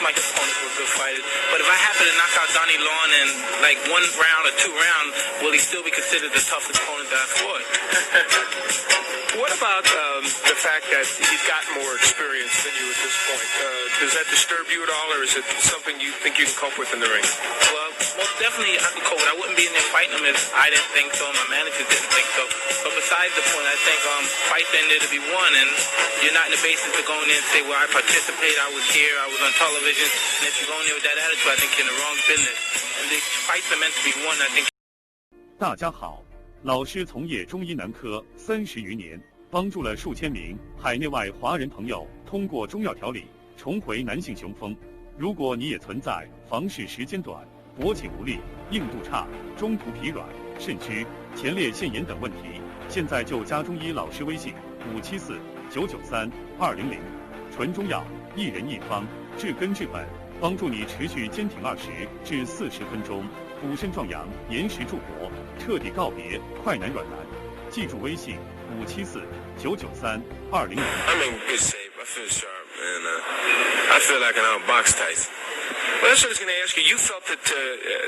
of my opponents were good fighters. But if I happen to knock out Donnie Long in like 1 round or 2 rounds, will he still be considered the toughest opponent that I fought? What about the fact that he's got more experience than you at this point? Does that disturb you at all, or is it something you think you can cope with in the ring? Well, most definitely I could cope with. I wouldn't be in there fighting him if I didn't think so, my manager didn't think so. But besides the point, I think fights in there to be won, and you're not in the basis of going in and say, well, I participated, I was here, I was on television. And if you go in there with that attitude, I think you're in the wrong business. And these fights are meant to be won, I think. 大家好，老师从业中医男科30余年，帮助了数千名海内外华人朋友通过中药调理重回男性雄风。如果你也存在房事时间短、勃起无力、硬度差、中途疲软、肾虚、前列腺炎等问题，现在就加中医老师微信574-993-200，纯中药，一人一方，治根治本，帮助你持续坚挺20至40分钟，补肾壮阳，延时助勃，彻底告别快男软男。记住微信574-993-200。I'm in good shape. I feel sharp, and I feel like I can outbox Tyson. Well, that's what I was going to ask you. You felt that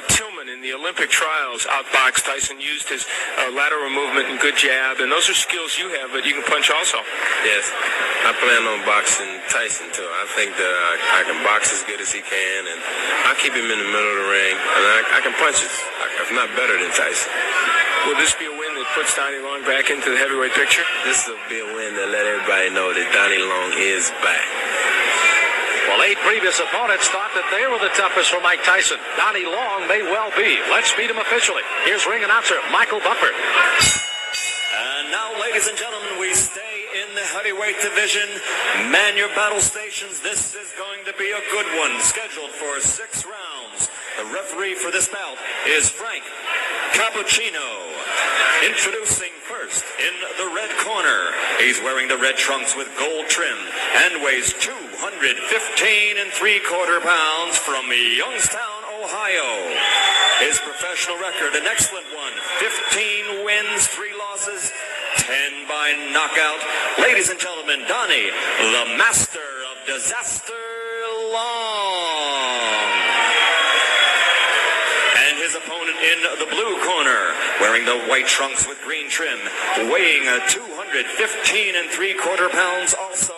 Tillman in the Olympic trials outboxed Tyson, used his lateral movement and good jab, and those are skills you have, but you can punch also. Yes, I plan on boxing Tyson too. I think that I can box as good as he can, and I'll keep him in the middle of the ring, and I can punch if not better than Tyson. Will this be a win that puts Donnie Long back into the heavyweight picture? This will be a win that let everybody know that Donnie Long is back. Well, 8 previous opponents thought that they were the toughest for Mike Tyson. Donnie Long may well be. Let's meet him officially. Here's ring announcer Michael Buffer. And now, ladies and gentlemen, we stay in the heavyweight division. Man your battle stations. This is going to be a good one. Scheduled for 6 rounds. The referee for this bout is Frank Cappuccino. Introducing first in the red corner. He's wearing the red trunks with gold trim and weighs 215 3/4 pounds from Youngstown, Ohio. His professional record, an excellent one. 15 wins, 3 losses, 10 by knockout. Ladies and gentlemen, Donnie, the master of disaster, Long. And his opponent in the blue corner, wearing the white trunks with green trim, weighing 215 3/4 pounds also.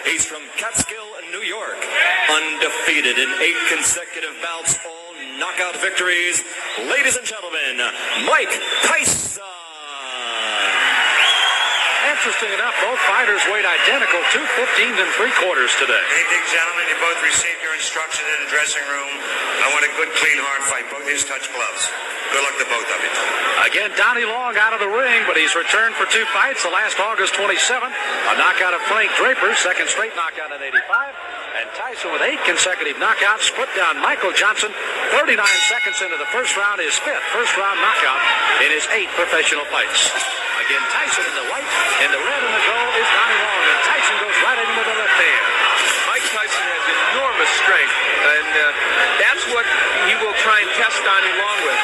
He's from Catskill, New York, undefeated in 8 consecutive bouts, all knockout victories. Ladies and gentlemen, Mike Tyson. Interesting enough, both fighters weighed identical, 215 3/4 today. Evening, gentlemen. You both received your instructions in the dressing room. I want a good, clean, hard fight. Both these touch gloves. Good luck to both of you. Again, Donnie Long out of the ring, but he's returned for 2 fights. The last August 27th, a knockout of Frank Draper, second straight knockout in 85. And Tyson with 8 consecutive knockouts, put down Michael Johnson 39 seconds into the first round, his 5th first-round knockout in his 8 professional fights. Again, Tyson in the white, and the red and the gold is Donnie Long, and Tyson goes right in with the left hand. Mike Tyson has enormous strength, and that's what he will try and test Donnie Long with.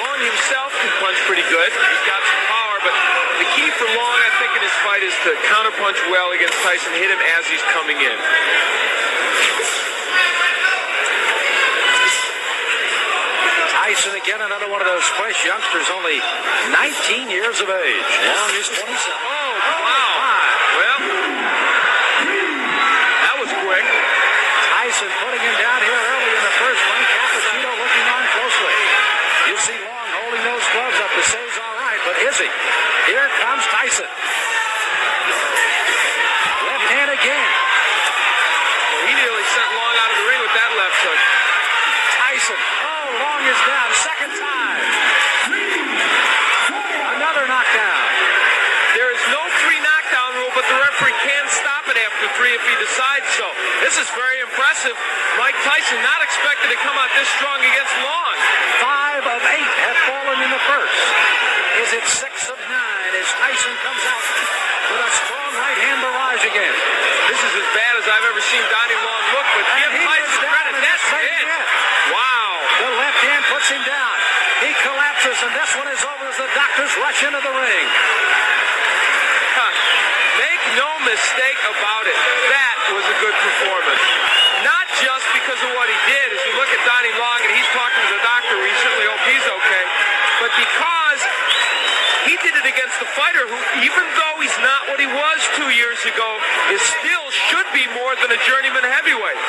Long himself can punch pretty good. He's got some power, but the key for Long, I think, in his fight is to counterpunch well against Tyson, hit him as he's coming in. Tyson again, another one of those fresh youngsters, only 19 years of age. Long is 27. Oh, wow. Well, that was quick. Tyson putting him down here early in the first. Frank Cappuccino looking on closely. You see Long holding those gloves up to say he's all right, but is he? Here comes Tyson. Left hand again. Well, he nearly sent Long out of the ring with that left hook. Tyson. Oh, Long is down. Second time. Another knockdown. There is no 3 knockdown rule, but the referee can stop it after 3 if he decides so. This is very impressive. Mike Tyson not expected to come out this strong against Long. 5 of 8 have fallen in the first. Is it 6 of 9 as Tyson comes out with a strong right hand barrage again? This is as bad as I've ever seen Donnie Long look, but give Tyson credit. That's it. Wow. The left hand puts him down. He collapses, and this one is over as the doctors rush into the ring. Make no mistake about it. That was a good performance. against the fighter who, even though he's not what he was 2 years ago, is still should be more than a journeyman heavyweight.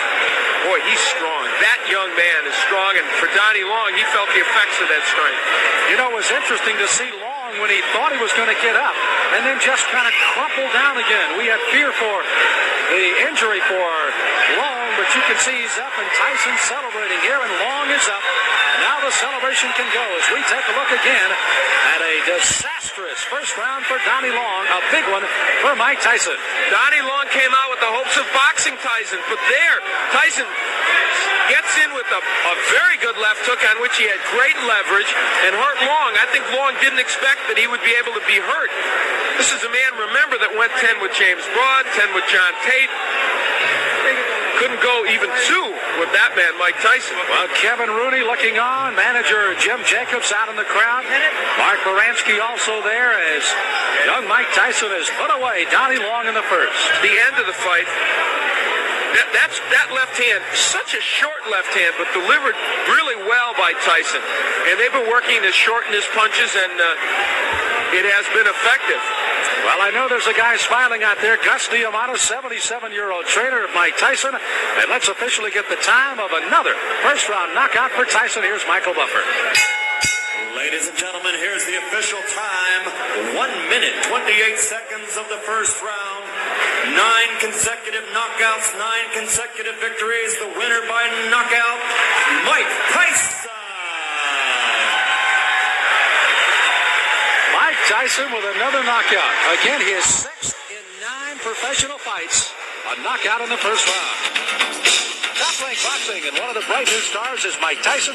Boy, he's strong. That young man is strong, and for Donnie Long, he felt the effects of that strength. You know, it was interesting to see Long when he thought he was going to get up and then just kind of crumple down again. We had fear for the injury for Long, but you can see he's up, and Tyson celebrating here, and Long is up. And now the celebration can go as we take a look again at a disastrous first round for Donnie Long, a big one for Mike Tyson. Donnie Long came out with the hopes of boxing Tyson, but there, Tyson gets in with a very good left hook on which he had great leverage and hurt Long. I think Long didn't expect that he would be able to be hurt. This is a man, remember, that went 10 with James Broad, 10 with John Tate. Couldn't go even 2 with that man, Mike Tyson. Well, Kevin Rooney looking on. Manager Jim Jacobs out in the crowd. Mark Baranski also there as young Mike Tyson has put away Donnie Long in the first. The end of the fight. That left hand, such a short left hand, but delivered really well by Tyson. And they've been working to shorten his punches, and it has been effective. Well, I know there's a guy smiling out there, Gus D'Amato, 77-year-old trainer of Mike Tyson. And let's officially get the time of another first-round knockout for Tyson. Here's Michael Buffer. Ladies and gentlemen, here's the official time. 1 minute, 28 seconds of the first round. 9 consecutive knockouts, 9 consecutive victories. The winner by knockout, Mike Tyson. Mike Tyson with another knockout. Again, he is 6th in 9 professional fights. A knockout in the first round. Top-ranked boxing, and one of the bright new stars is Mike Tyson.